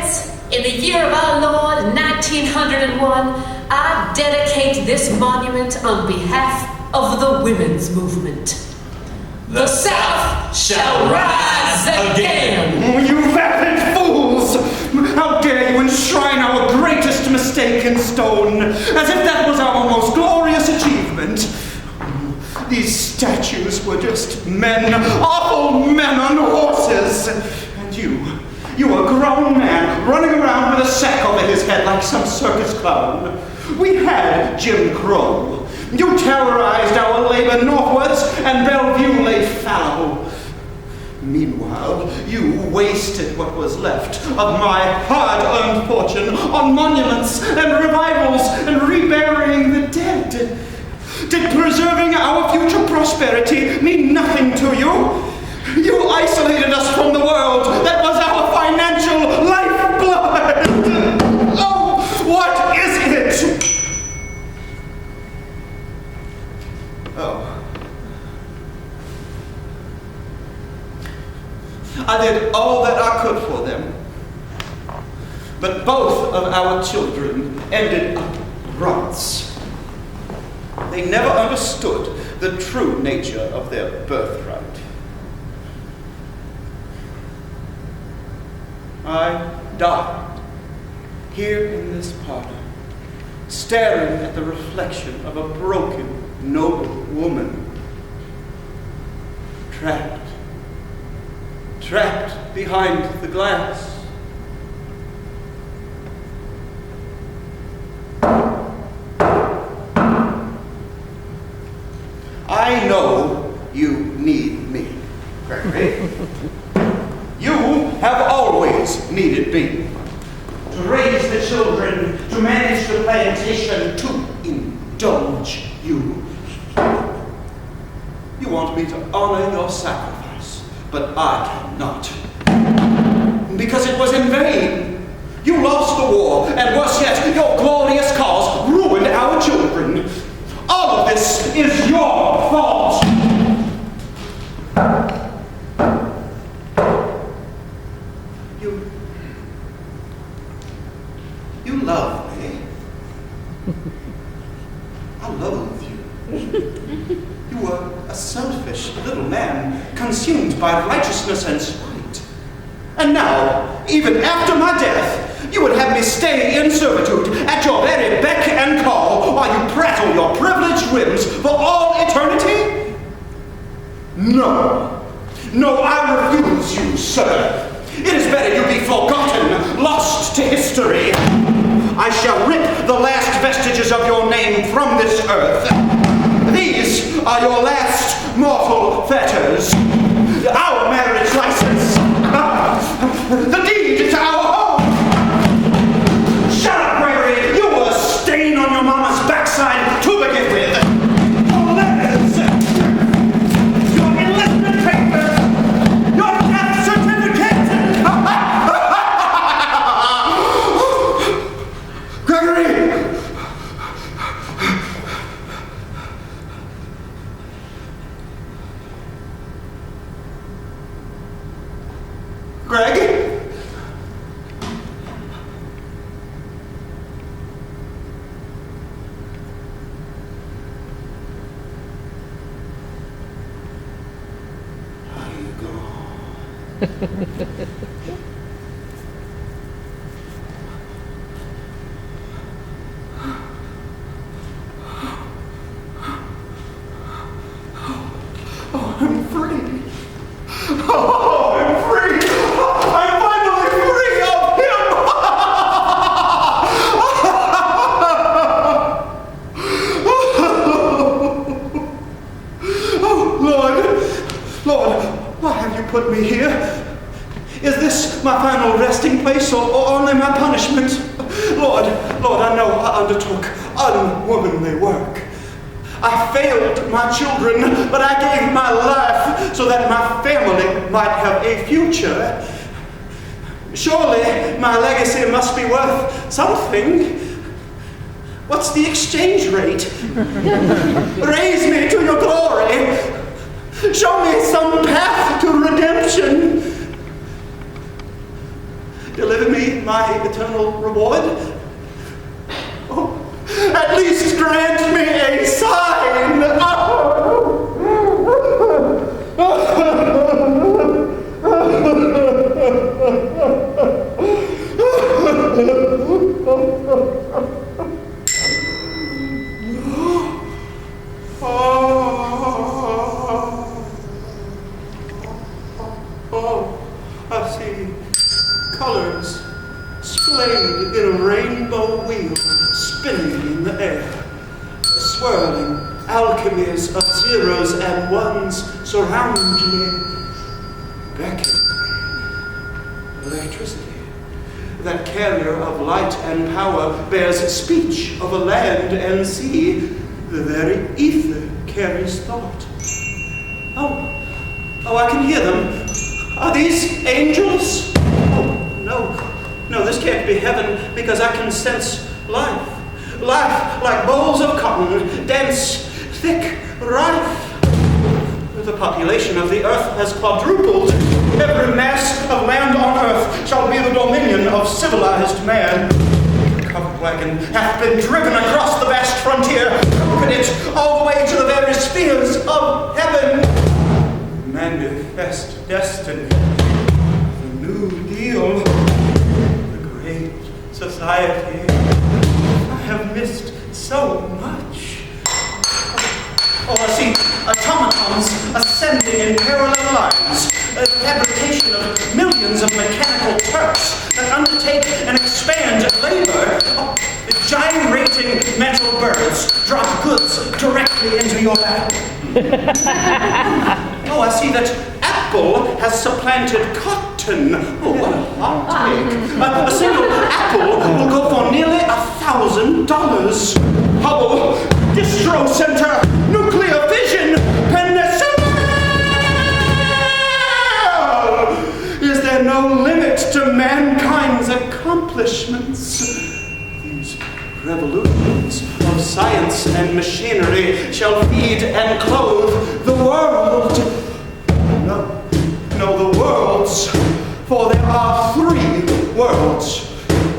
says, in the year of our Lord, 1901, I dedicate this monument on behalf of the women's movement. The South shall rise again! Oh, you vapid fools! How dare you enshrine our greatest mistake in stone, as if that was our most glorious achievement? These statues were just men, awful men on horses. And you a grown man running around with a sack over his head like some circus clown. We had Jim Crow. You terrorized our labor northwards, and Bellevue lay fallow. Meanwhile, you wasted what was left of my hard-earned fortune on monuments and revivals and reburying the dead. Did preserving our future prosperity mean nothing to you? You isolated us from the world. That was our financial lifeblood. Oh, what is it? Oh. I did all that I could for them. But both of our children ended up runts. They never understood the true nature of their birthright. I died here in this parlor, staring at the reflection of a broken, noble woman, trapped behind the glass. I know you need me, Gregory. You have always needed me. To raise the children, to manage the plantation, to indulge you. You want me to honor your sacrifice, but I cannot. Because it was in vain. You lost the war, and worse yet, your glorious cause ruined our children. All of this is your fault. You love me. I loathe you. You were a selfish little man, consumed by righteousness and spite. And now, even after my death, you would have me stay in servitude at your very beck and call while you prattle your privileged whims for all eternity? No, I refuse you, sir. It is better you be forgotten, lost to history. I shall rip the last vestiges of your name from this earth. These are your last mortal fetters. Our marriage license. The deed to our home. Shut up, Gregory. You were a stain on your mama's backside to begin with. Your letters. Your enlistment papers. Your death certificate. Gregory! Greg? How you gone? I'm free. Oh, I'm free. I'm finally free of him. Oh, Lord, why have you put me here? Is this my final resting place or only my punishment? Lord, I know I undertook unwomanly work. I failed my children, but I gave my life so that my family might have a future. Surely my legacy must be worth something. What's the exchange rate? Raise me to your glory. Show me some path to redemption. deliver me my eternal reward? Oh, at least grant me a sign! Oh, I see colors splayed in a rainbow wheel spinning in the air. Swirling alchemies of zeros and ones surround me, beckoning me. Electricity, that carrier of light and power, bears speech of a land and sea. The very ether carries thought. Oh, I can hear them. Are these angels? Oh, no, this can't be heaven, because I can sense life. Life like bowls of cotton, dense, thick, rife. The population of the earth has quadrupled. Every mass of land on earth shall be the dominion of civilized man. The covered wagon hath been driven across the vast frontier, conquered it all the way to the very spheres of heaven. Manifest destiny, the New Deal, the great society. I have missed so much. Oh, I see automatons ascending in parallel lines, a fabrication of millions of mechanical Turks that undertake and expand labor. Oh, gyrating metal birds drop goods directly into your lap. Oh, I see that Apple has supplanted cotton. Oh, what a hot take. A single apple will go for nearly $1,000. Hubble, distro center, nuclear fission, penicillin! Is there no limit to mankind's accomplishments? These revolutions of science and machinery shall feed and clothe the world. No, the worlds, for there are 3 worlds,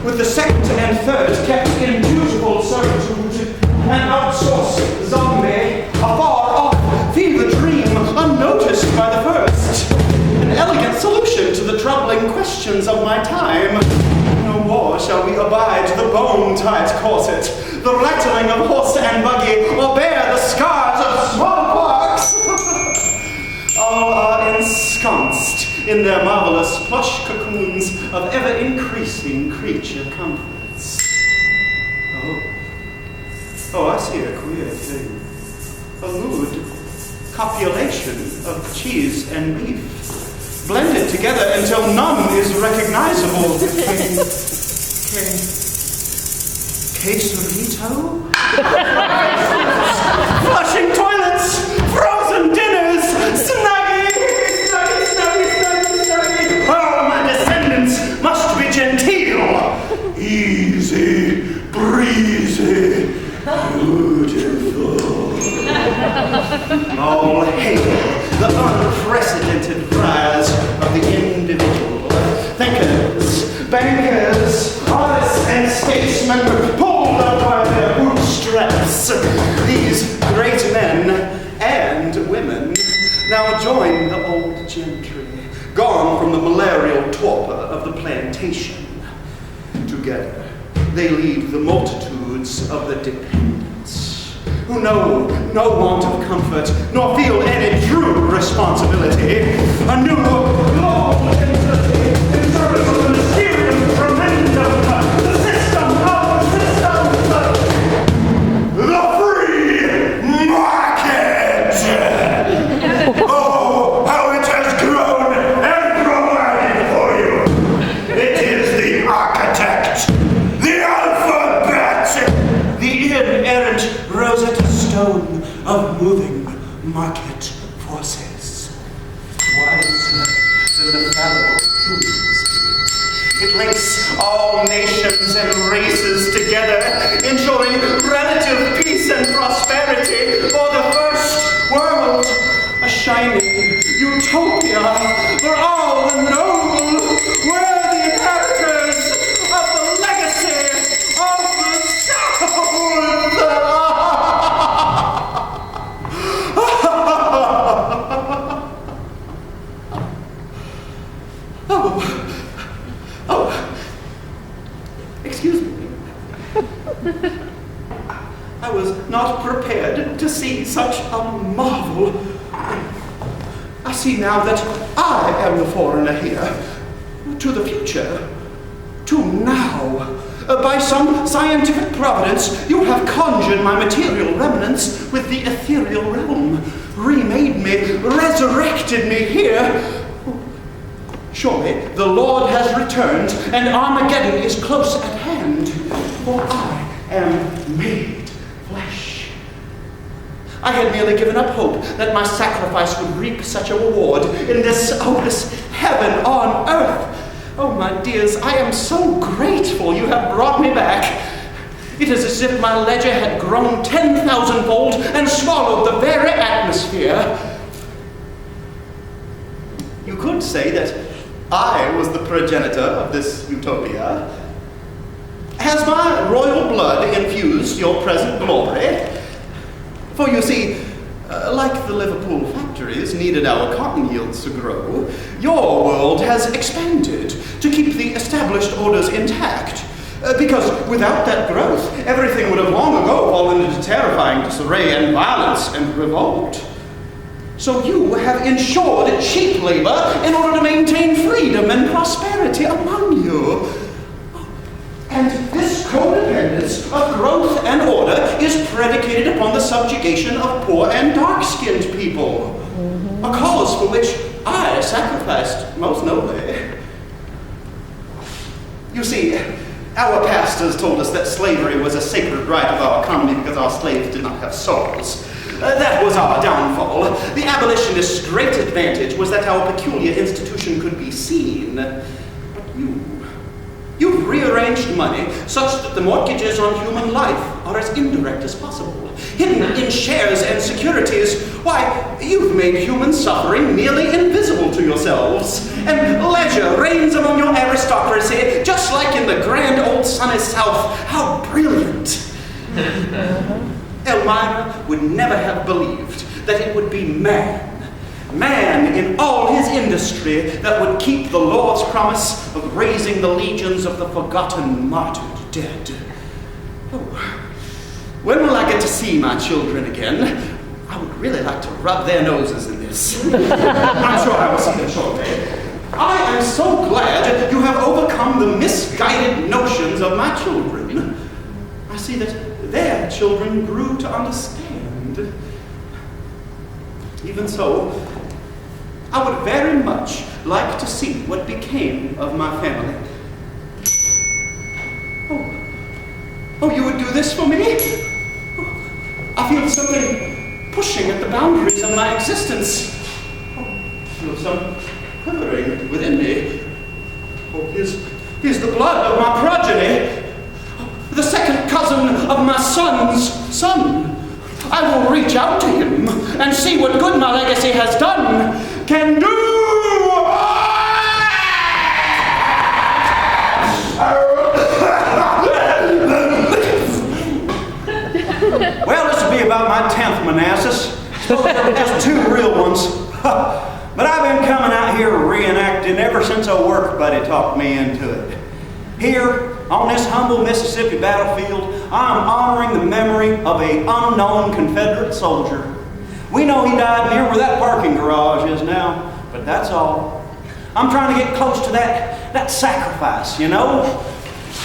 with the second and third kept in dutiful servitude. An outsourced zombie, a far-off fever dream, unnoticed by the first. An elegant solution to the troubling questions of my time. No more shall we abide the bone-tight corset, the rattling of horse and buggy, or bear the scars of smallpox. All are ensconced in their marvelous plush cocoons of ever-increasing creature comforts. Oh, I see a queer thing. A lewd copulation of cheese and beef, blended together until none is recognizable. Quesarito? Flushing toilets, frozen dinners, snuggie. Oh, my descendants must be genteel. Easy, breezy, beautiful. All hail the unprecedented rise of the individual. Thinkers, bankers, artists, and statesmen pulled up by their bootstraps. These great men and women now join the old gentry, gone from the malarial torpor of the plantation. Together, they lead the multitudes of the dependents, who know no want of comfort, nor feel any true responsibility. A new global entity in service of the mysterious tremendum, the system of systems, the free market! Oh, how it has grown and provided for you! It is the architect, the alphabet, the inerrant Rosetta Stone of moving market forces. Wiser than the fallible human spirit. It links all nations and races together, ensuring relative peace and prosperity for the first world. A shining utopia for all the noble, worthy inheritors. I was not prepared to see such a marvel. I see now that I am the foreigner here. To the future. To now. By some scientific providence, you have conjured my material remnants with the ethereal realm, remade me, resurrected me here. Surely the Lord has returned, and Armageddon is close at hand, for I am made flesh. I had nearly given up hope that my sacrifice would reap such a reward in this heaven on earth. Oh, my dears, I am so grateful you have brought me back. It is as if my ledger had grown 10,000-fold and swallowed the very atmosphere. You could say that I was the progenitor of this utopia. Has my royal blood infused your present glory? For you see, like the Liverpool factories needed our cotton yields to grow, your world has expanded to keep the established orders intact. Because without that growth, everything would have long ago fallen into terrifying disarray and violence and revolt. So you have ensured cheap labor in order to maintain freedom and prosperity among you. And this codependence of growth and order is predicated upon the subjugation of poor and dark-skinned people. A cause for which I sacrificed most nobly. You see, our pastors told us that slavery was a sacred right of our economy because our slaves did not have souls. That was our downfall. The abolitionists' great advantage was that our peculiar institution could be seen. But you've rearranged money such that the mortgages on human life are as indirect as possible. Hidden in shares and securities, why, you've made human suffering nearly invisible to yourselves. And leisure reigns among your aristocracy, just like in the grand old sunny South. How brilliant! Elmira would never have believed that it would be man in all his industry, that would keep the Lord's promise of raising the legions of the forgotten, martyred dead. Oh, when will I get to see my children again? I would really like to rub their noses in this. I'm sure I will see them shortly. I am so glad you have overcome the misguided notions of my children. I see that their children grew to understand. Even so, I would very much like to see what became of my family. Oh, you would do this for me? I feel something pushing at the boundaries of my existence. I feel some quivering within me. Oh, here's the blood of my progeny. The second cousin of my son's son. I will reach out to him and see what good my legacy has done can do. Well, this will be about my 10th Manassas. Suppose there were just 2 real ones. But I've been coming out here reenacting ever since a work buddy talked me into it. Here, on this humble Mississippi battlefield, I'm honoring the memory of an unknown Confederate soldier. We know he died near where that parking garage is now, but that's all. I'm trying to get close to that sacrifice, you know?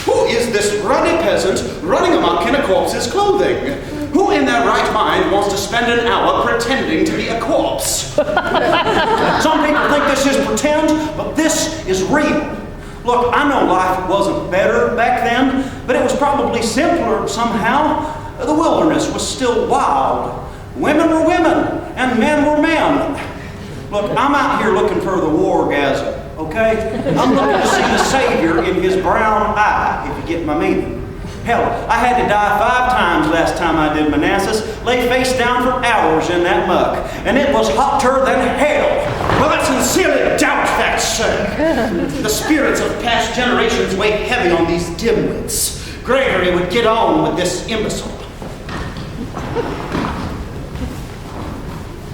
Who is this ruddy peasant running amok in a corpse's clothing? Who in their right mind wants to spend an hour pretending to be a corpse? Some people think this is pretend, but this is real. Look, I know life wasn't better back then, but it was probably simpler somehow. The wilderness was still wild. Women were women, and men were men. Look, I'm out here looking for the wargasm, okay? I'm looking to see the Savior in his brown eye, if you get my meaning. Hell, I had to die 5 times last time I did Manassas, lay face down for hours in that muck, and it was hotter than hell. Well, I sincerely doubt that, sir. The spirits of past generations weigh heavy on these dimwits. Gregory would get on with this imbecile.